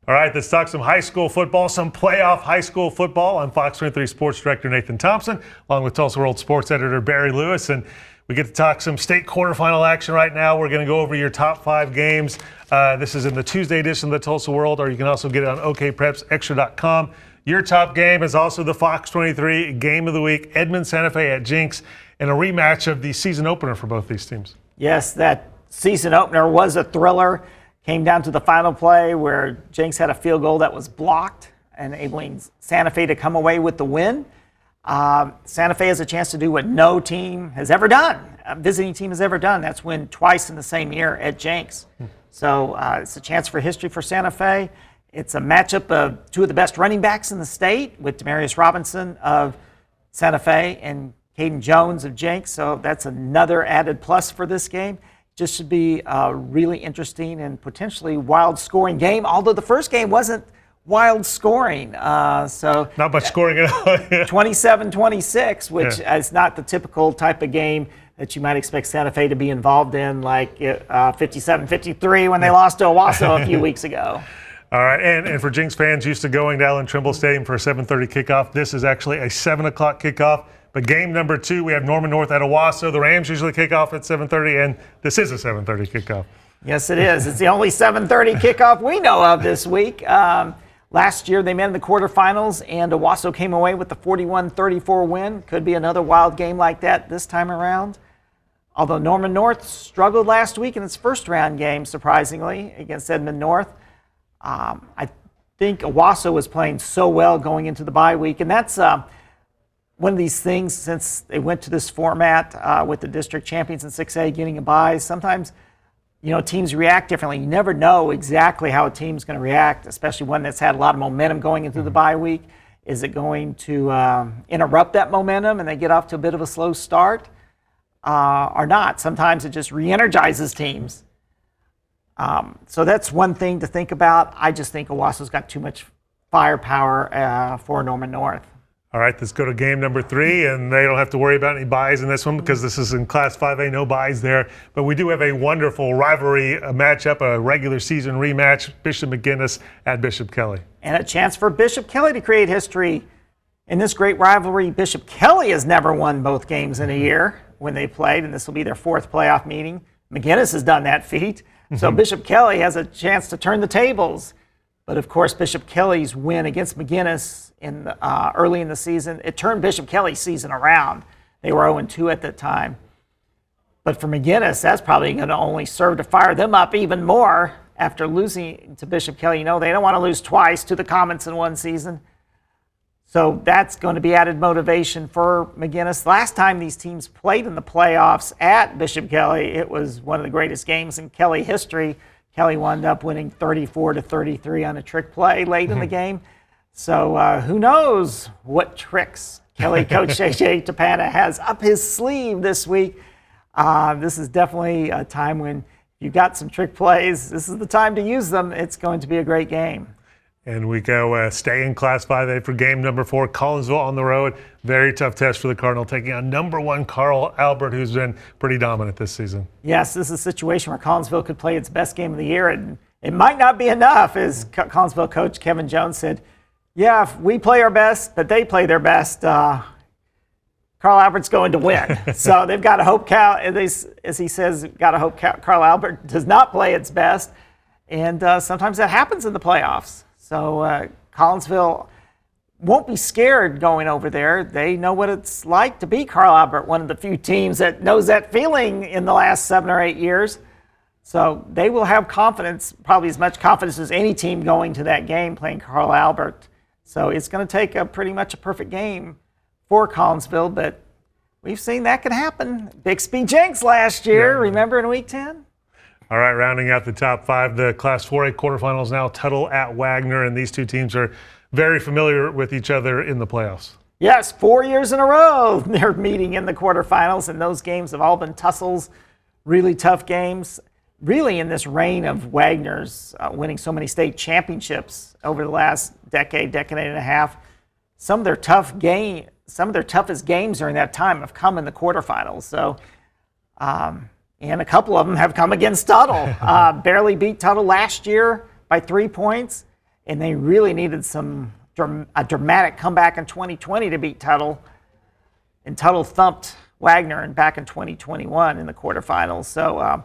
All right, let's talk some high school football, some playoff high school football. I'm Fox 23 Sports Director Nathan Thompson, along with Tulsa World Sports Editor Barry Lewis, and we get to talk some state quarterfinal action right now. We're going to go over your top 5 games. This is in the Tuesday edition of the Tulsa World, or you can also get it on okprepsextra.com. Your top game is also the Fox 23 Game of the Week, Edmond-Santa-Fe at Jenks, and a rematch of the season opener for both these teams. Yes, that season opener was a thriller. Came down to the final play where Jenks had a field goal that was blocked, enabling Santa Fe to come away with the win. Santa Fe has a chance to do what no team has ever done, a visiting team has ever done. That's win twice in the same year at Jenks. So it's a chance for history for Santa Fe. It's a matchup of 2 of the best running backs in the state with Demarius Robinson of Santa Fe and Caden Jones of Jenks. So that's another added plus for this game. Just should be a really interesting and potentially wild scoring game, although the first game wasn't wild scoring. So not much scoring at all. 27-26, which is not the typical type of game that you might expect Santa Fe to be involved in, like 57-53 when they lost to Owasso a few weeks ago. All right, and for Jenks fans used to going to Allen Trimble Stadium for a 7:30 kickoff, this is actually a 7 o'clock kickoff. But game number 2, we have Norman North at Owasso. The Rams usually kick off at 7:30, and this is a 7:30 kickoff. Yes, it is. It's the only 7:30 kickoff we know of this week. Last year, they met in the quarterfinals, and Owasso came away with the 41-34 win. Could be another wild game like that this time around. Although Norman North struggled last week in its first-round game, surprisingly, against Edmond North. I think Owasso was playing so well going into the bye week, and that's one of these things, since they went to this format with the district champions in 6A getting a bye. Sometimes, teams react differently. You never know exactly how a team's going to react, especially one that's had a lot of momentum going into the bye week. Is it going to interrupt that momentum and they get off to a bit of a slow start or not? Sometimes it just re-energizes teams. So that's one thing to think about. I just think Owasso's got too much firepower for Norman North. All right, let's go to game number 3, and they don't have to worry about any buys in this one because this is in Class 5A, no buys there. But we do have a wonderful rivalry matchup, a regular season rematch, Bishop McGinnis at Bishop Kelly. And a chance for Bishop Kelly to create history in this great rivalry. Bishop Kelly has never won both games in a year when they played, and this will be their 4th playoff meeting. McGinnis has done that feat. So Bishop Kelly has a chance to turn the tables. But, of course, Bishop Kelly's win against McGinnis early in the season, it turned Bishop Kelly's season around. They were 0-2 at that time. But for McGinnis, that's probably going to only serve to fire them up even more after losing to Bishop Kelly. They don't want to lose twice to the Comets in one season. So that's going to be added motivation for McGinnis. Last time these teams played in the playoffs at Bishop Kelly, it was one of the greatest games in Kelly history. Kelly wound up winning 34-33 on a trick play late in the game. So who knows what tricks Kelly coach JJ Tapana has up his sleeve this week. This is definitely a time when you've got some trick plays. This is the time to use them. It's going to be a great game. And we go stay in Class 5A for game number 4, Collinsville on the road. Very tough test for the Cardinal, taking on number 1 Carl Albert, who's been pretty dominant this season. Yes, this is a situation where Collinsville could play its best game of the year, and it might not be enough, as Collinsville coach Kevin Jones said. Yeah, if we play our best, but they play their best, Carl Albert's going to win. So they've got to hope, as he says, got to hope Carl Albert does not play its best. And sometimes that happens in the playoffs. So Collinsville won't be scared going over there. They know what it's like to be Carl Albert, one of the few teams that knows that feeling in the last 7 or 8 years. So they will have confidence, probably as much confidence as any team going to that game playing Carl Albert. So it's going to take pretty much a perfect game for Collinsville, but we've seen that can happen. Bixby Jenks last year, remember in Week 10? All right, rounding out the top 5, the Class 4A quarterfinals now, Tuttle at Wagner, and these two teams are very familiar with each other in the playoffs. Yes, 4 years in a row they're meeting in the quarterfinals, and those games have all been tussles, really tough games. Really in this reign of Wagner's winning so many state championships over the last decade and a half, some of their toughest games during that time have come in the quarterfinals. So, and a couple of them have come against Tuttle. Barely beat Tuttle last year by 3 points. and they really needed a dramatic comeback in 2020 to beat Tuttle. And Tuttle thumped Wagner back in 2021 in the quarterfinals. So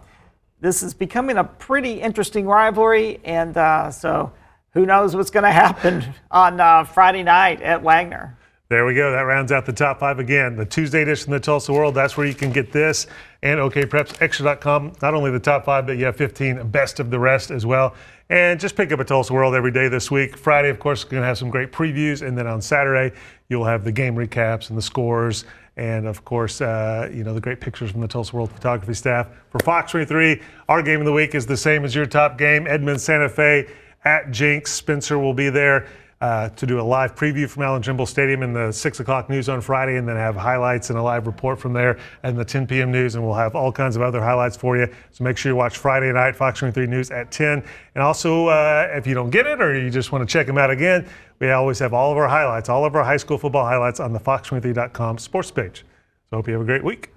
this is becoming a pretty interesting rivalry, and so who knows what's going to happen on Friday night at Wagner. There we go. That rounds out the top 5 again. The Tuesday edition of the Tulsa World, that's where you can get this and OKPrepsExtra.com. Not only the top 5, but you have 15 best of the rest as well. And just pick up a Tulsa World every day this week. Friday, of course, is going to have some great previews. And then on Saturday, you'll have the game recaps and the scores. And, of course, the great pictures from the Tulsa World photography staff. For Fox 23, our game of the week is the same as your top game, Edmond-Santa Fe at Jenks. Spencer will be there to do a live preview from Allen Trimble Stadium in the 6 o'clock news on Friday, and then have highlights and a live report from there and the 10 p.m. news, and we'll have all kinds of other highlights for you. So make sure you watch Friday night, Fox 23 News at 10. And also, if you don't get it or you just want to check them out again, we always have all of our highlights, all of our high school football highlights on the fox23.com sports page. So I hope you have a great week.